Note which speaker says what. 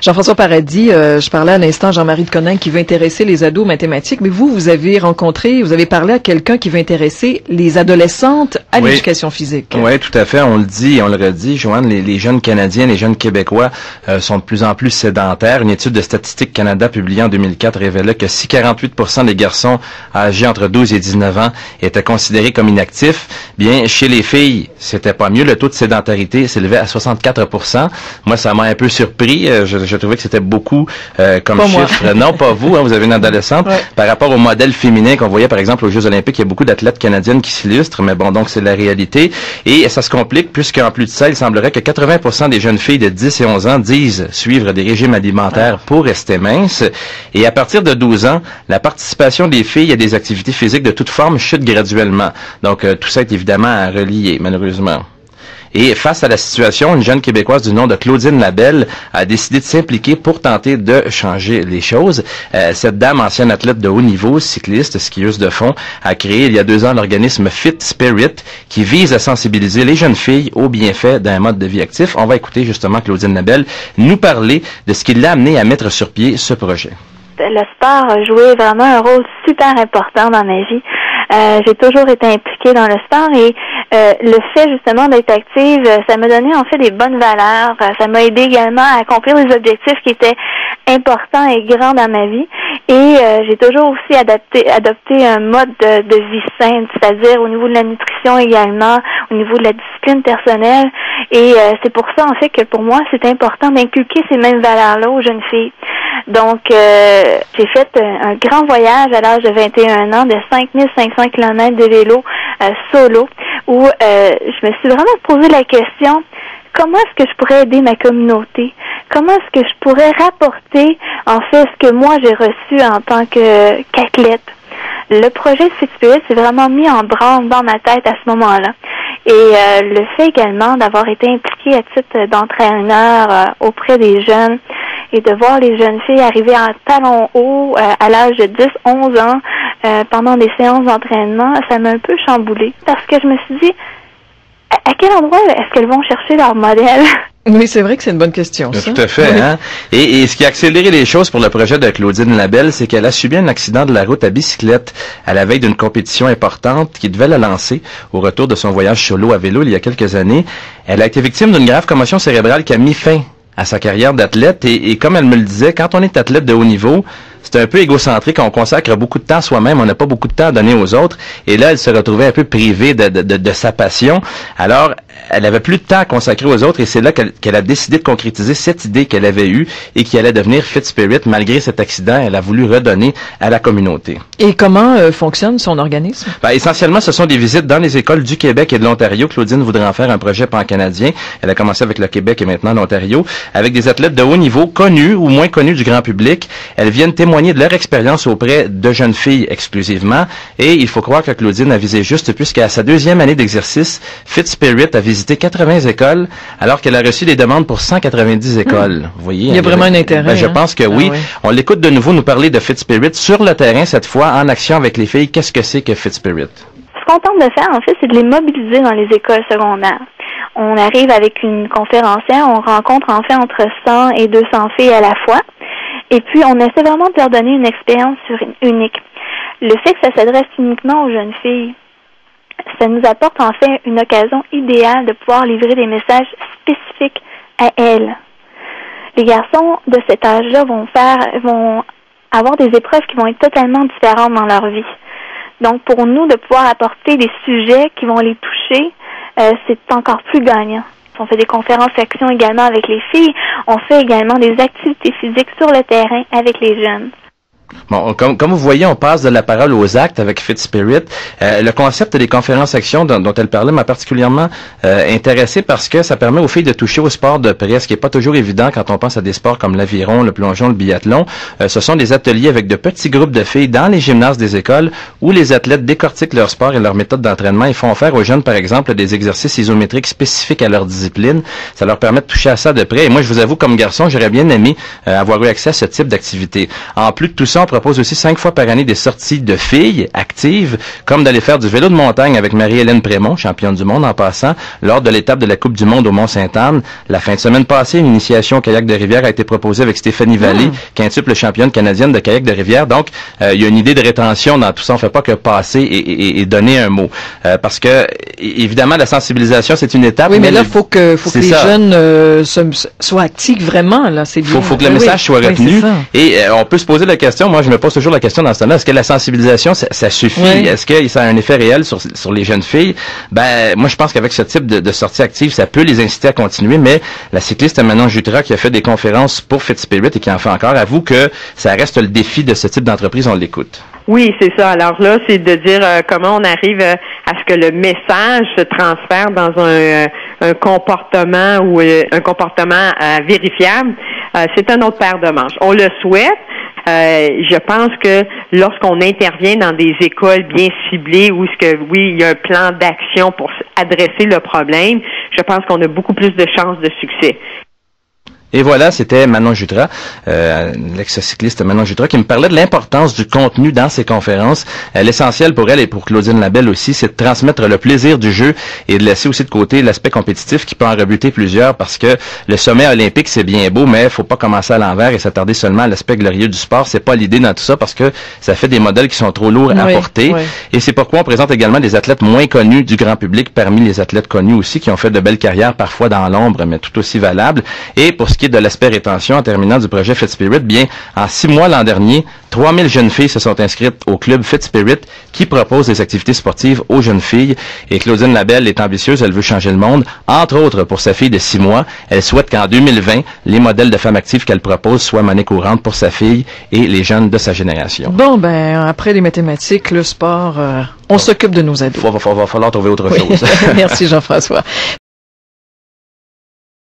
Speaker 1: Jean-François Paradis, je parlais à l'instant Jean-Marie de Coninck qui veut intéresser les ados aux mathématiques, mais vous avez parlé à quelqu'un qui veut intéresser les adolescentes à l'éducation physique.
Speaker 2: Oui, tout à fait. On le dit et on le redit, Joanne, les jeunes Canadiens, les jeunes Québécois sont de plus en plus sédentaires. Une étude de Statistique Canada publiée en 2004 révélait que si 48% des garçons âgés entre 12 et 19 ans étaient considérés comme inactifs, bien, chez les filles, c'était pas mieux. Le taux de sédentarité s'élevait à 64%. Moi, ça m'a un peu surpris. Je trouvais que c'était beaucoup comme
Speaker 1: pas
Speaker 2: chiffre.
Speaker 1: Moi.
Speaker 2: Non, pas vous. Hein, vous avez une adolescente. Ouais. Par rapport au modèle féminin qu'on voyait, par exemple, aux Jeux olympiques, il y a beaucoup d'athlètes canadiennes qui s'illustrent, mais bon, donc c'est la réalité. Et ça se complique puisqu'en plus de ça, il semblerait que 80% des jeunes filles de 10 et 11 ans disent suivre des régimes alimentaires pour rester minces. Et à partir de 12 ans, la participation des filles à des activités physiques de toute forme chute graduellement. Donc, tout ça est évidemment relié, malheureusement. Et face à la situation, une jeune Québécoise du nom de Claudine Labelle a décidé de s'impliquer pour tenter de changer les choses. Cette dame, ancienne athlète de haut niveau, cycliste, skieuse de fond, a créé il y a 2 ans l'organisme Fit Spirit qui vise à sensibiliser les jeunes filles aux bienfaits d'un mode de vie actif. On va écouter justement Claudine Labelle nous parler de ce qui l'a amené à mettre sur pied ce projet.
Speaker 3: Le sport a joué vraiment un rôle super important dans ma vie. J'ai toujours été impliquée dans le sport et le fait justement d'être active, ça m'a donné en fait des bonnes valeurs. Ça m'a aidé également à accomplir des objectifs qui étaient importants et grands dans ma vie. Et j'ai toujours aussi adopté un mode de vie saine, c'est-à-dire au niveau de la nutrition également, au niveau de la discipline personnelle. Et c'est pour ça en fait que pour moi c'est important d'inculquer ces mêmes valeurs-là aux jeunes filles. Donc, j'ai fait un grand voyage à l'âge de 21 ans de 5500 km de vélo solo où je me suis vraiment posé la question, comment est-ce que je pourrais aider ma communauté? Comment est-ce que je pourrais rapporter, en fait, ce que moi j'ai reçu en tant qu'athlète? Le projet de Fit Spirit s'est vraiment mis en branle dans ma tête à ce moment-là. Et le fait également d'avoir été impliquée à titre d'entraîneur auprès des jeunes et de voir les jeunes filles arriver en talons hauts à l'âge de 10-11 ans pendant des séances d'entraînement, ça m'a un peu chamboulée parce que je me suis dit, à quel endroit est-ce qu'elles vont chercher leur modèle?
Speaker 1: Oui, c'est vrai que c'est une bonne question, ça.
Speaker 2: Tout à fait, oui. Hein? Et ce qui a accéléré les choses pour le projet de Claudine Labelle, c'est qu'elle a subi un accident de la route à bicyclette à la veille d'une compétition importante qui devait la lancer au retour de son voyage solo à vélo il y a quelques années. Elle a été victime d'une grave commotion cérébrale qui a mis fin à sa carrière d'athlète et comme elle me le disait, quand on est athlète de haut niveau, c'est un peu égocentrique, on consacre beaucoup de temps à soi-même, on n'a pas beaucoup de temps à donner aux autres, et là, elle se retrouvait un peu privée de sa passion. Alors, elle avait plus de temps à consacrer aux autres, et c'est là qu'elle a décidé de concrétiser cette idée qu'elle avait eue et qui allait devenir Fit Spirit. Malgré cet accident, elle a voulu redonner à la communauté.
Speaker 1: Et comment fonctionne son organisme?
Speaker 2: Essentiellement, ce sont des visites dans les écoles du Québec et de l'Ontario. Claudine voudrait en faire un projet pan-canadien. Elle a commencé avec le Québec et maintenant l'Ontario, avec des athlètes de haut niveau, connus ou moins connus du grand public. Elles viennent témoigner de leur expérience auprès de jeunes filles exclusivement. Et il faut croire que Claudine a visé juste puisqu'à sa 2e année d'exercice, Fit Spirit a visité 80 écoles alors qu'elle a reçu des demandes pour 190 écoles. Vous voyez,
Speaker 1: il y a vraiment un intérêt.
Speaker 2: Je pense que oui. On l'écoute de nouveau nous parler de Fit Spirit sur le terrain cette fois, en action avec les filles. Qu'est-ce que c'est que Fit Spirit?
Speaker 3: Ce qu'on tente de faire, en fait, c'est de les mobiliser dans les écoles secondaires. On arrive avec une conférencière, on rencontre en fait entre 100 et 200 filles à la fois. Et puis, on essaie vraiment de leur donner une expérience unique. Le fait que ça s'adresse uniquement aux jeunes filles, ça nous apporte en fait une occasion idéale de pouvoir livrer des messages spécifiques à elles. Les garçons de cet âge-là vont avoir des épreuves qui vont être totalement différentes dans leur vie. Donc, pour nous, de pouvoir apporter des sujets qui vont les toucher, c'est encore plus gagnant. On fait des conférences actions également avec les filles. On fait également des activités physiques sur le terrain avec les jeunes.
Speaker 2: Bon, comme vous voyez, on passe de la parole aux actes avec Fit Spirit. Le concept des conférences actions dont elle parlait m'a particulièrement intéressé parce que ça permet aux filles de toucher au sport de près, ce qui n'est pas toujours évident quand on pense à des sports comme l'aviron, le plongeon, le biathlon. Ce sont des ateliers avec de petits groupes de filles dans les gymnases des écoles où les athlètes décortiquent leur sport et leur méthode d'entraînement et font faire aux jeunes, par exemple, des exercices isométriques spécifiques à leur discipline. Ça leur permet de toucher à ça de près. Et moi, je vous avoue, comme garçon, j'aurais bien aimé avoir eu accès à ce type d'activité. En plus de tout ça, l'établissement propose aussi 5 fois par année des sorties de filles actives, comme d'aller faire du vélo de montagne avec Marie-Hélène Prémont, championne du monde en passant, lors de l'étape de la Coupe du monde au Mont-Sainte-Anne. La fin de semaine passée, une initiation au kayak de rivière a été proposée avec Stéphanie Vallée, quintuple championne canadienne de kayak de rivière. Donc, il y a une idée de rétention dans tout ça. On fait pas que passer et donner un mot. Parce que, évidemment, la sensibilisation, c'est une étape.
Speaker 1: Oui, mais là, faut que les jeunes soient actifs vraiment. Là, c'est bien.
Speaker 2: Faut que le message soit retenu. Et on peut se poser la question, moi je me pose toujours la question dans ce temps-là, est-ce que la sensibilisation, ça suffit? Oui. Est-ce que ça a un effet réel sur les jeunes filles? Ben, moi je pense qu'avec ce type de sortie active, ça peut les inciter à continuer, mais la cycliste Manon Jutra qui a fait des conférences pour FitSpirit et qui en fait encore, avoue que ça reste le défi de ce type d'entreprise, on l'écoute.
Speaker 4: Oui, c'est ça. Alors là, c'est de dire comment on arrive à ce que le message se transfère dans un comportement ou un comportement vérifiable. C'est un autre paire de manches. On le souhaite. Je pense que lorsqu'on intervient dans des écoles bien ciblées où il y a un plan d'action pour adresser le problème, je pense qu'on a beaucoup plus de chances de succès.
Speaker 2: Et voilà, c'était Manon Jutra, l'ex-cycliste Manon Jutra, qui me parlait de l'importance du contenu dans ses conférences. L'essentiel pour elle et pour Claudine Labelle aussi, c'est de transmettre le plaisir du jeu et de laisser aussi de côté l'aspect compétitif qui peut en rebuter plusieurs, parce que le sommet olympique, c'est bien beau, mais faut pas commencer à l'envers et s'attarder seulement à l'aspect glorieux du sport. C'est pas l'idée dans tout ça, parce que ça fait des modèles qui sont trop lourds à porter. Oui. Et c'est pourquoi on présente également des athlètes moins connus du grand public parmi les athlètes connus aussi, qui ont fait de belles carrières, parfois dans l'ombre, mais tout aussi valables. Et pour ce qui est de l'aspect rétention, en terminant du projet FitSpirit, bien, en 6 mois l'an dernier, 3000 jeunes filles se sont inscrites au club FitSpirit qui propose des activités sportives aux jeunes filles. Et Claudine Labelle est ambitieuse, elle veut changer le monde. Entre autres, pour sa fille de 6 mois, elle souhaite qu'en 2020, les modèles de femmes actives qu'elle propose soient monnaie courante pour sa fille et les jeunes de sa génération.
Speaker 1: Bon, ben, après les mathématiques, le sport, on s'occupe de nos ados.
Speaker 2: Va falloir trouver autre chose.
Speaker 1: Merci Jean-François.